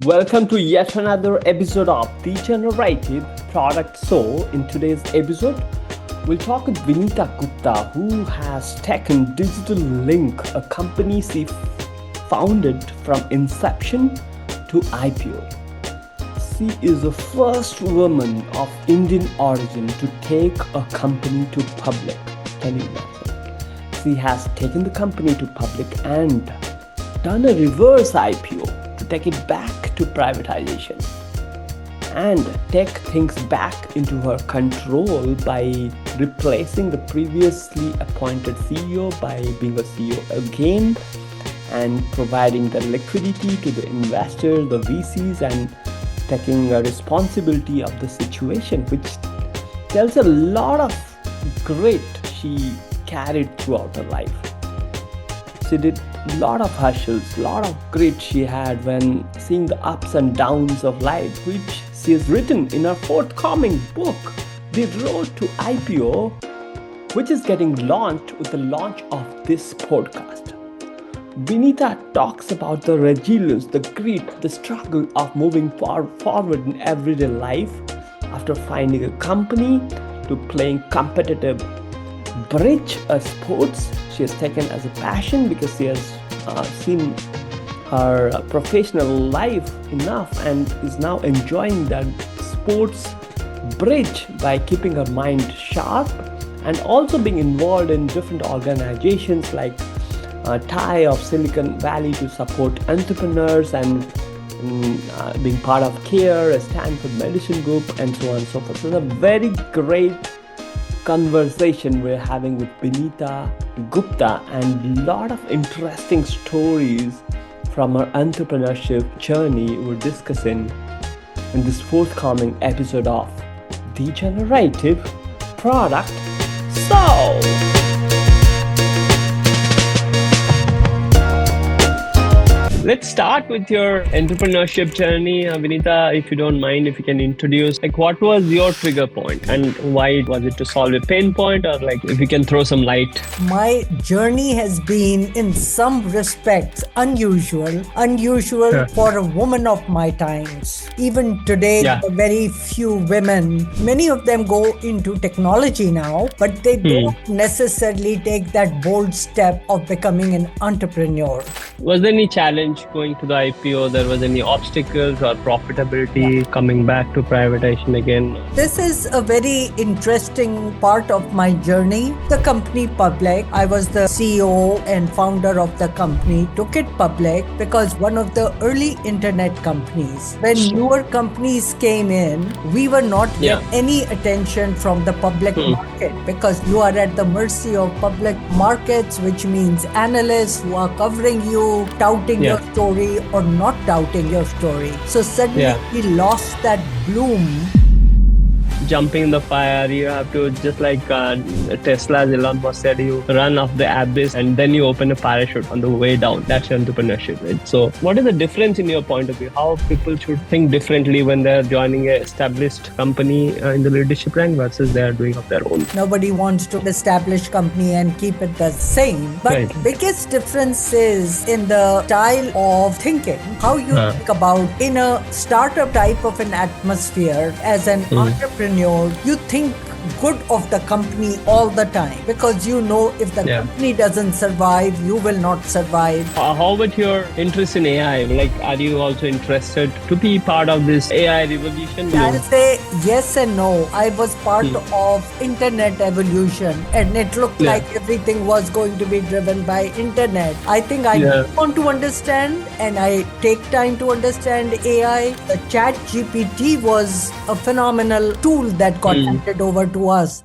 Welcome to yet another episode of The Generative Product Soul. In today's episode, we'll talk with Vinita Gupta, who has taken Digital Link, a company she founded from inception to IPO. She is the first woman of Indian origin to take a company to public. Can you imagine? She has taken the company to public and done a reverse IPO to take it back to privatization and take things back into her control by replacing the previously appointed CEO by being a CEO again and providing the liquidity to the investors, the VCs, and taking a responsibility of the situation, which tells a lot of grit she carried throughout her life. She did a lot of hustles, a lot of grit she had when seeing the ups and downs of life, which she has written in her forthcoming book, The Road to IPO, which is getting launched with the launch of this podcast. Vinita talks about the resilience, the grit, the struggle of moving forward in everyday life after finding a company to playing competitive bridge, a sports she has taken as a passion because she has seen her professional life enough and is now enjoying that sports bridge by keeping her mind sharp and also being involved in different organizations like TIE of Silicon Valley to support entrepreneurs and being part of CARE, a Stanford Medicine Group, and so on and so forth. So it's a very great conversation we're having with Vinita Gupta and a lot of interesting stories from her entrepreneurship journey we're discussing in this forthcoming episode of The Generative Product Soul. Let's start with your entrepreneurship journey. Vinita, if you don't mind, if you can introduce, what was your trigger point and why was it to solve a pain point, or if you can throw some light? My journey has been in some respects unusual for a woman of my times. Even today, there are very few women, many of them go into technology now, but they don't necessarily take that bold step of becoming an entrepreneur. Was there any challenge going to the IPO? There was any obstacles or profitability coming back to privatization again? This is a very interesting part of my journey. The company public, I was the CEO and founder of the company, took it public because one of the early internet companies, when newer companies came in, we were not getting any attention from the public market because you are at the mercy of public markets, which means analysts who are covering you, touting your story or not touting your story. So suddenly we lost that bloom. Jumping in the fire, you have to, just like Tesla's Elon Musk said, you run off the abyss and then you open a parachute on the way down. That's entrepreneurship, right? So what is the difference in your point of view? How people should think differently when they're joining an established company in the leadership rank versus they're doing of their own? Nobody wants to establish company and keep it the same. But biggest difference is in the style of thinking. How you think about in a startup type of an atmosphere as an entrepreneur, you think good of the company all the time because you know if the company doesn't survive, you will not survive. How about your interest in AI? Are you also interested to be part of this AI revolution? I'll say yes and no. I was part of internet evolution and it looked like everything was going to be driven by internet. I think I want to understand and I take time to understand AI. The chat GPT was a phenomenal tool that got handed over to us.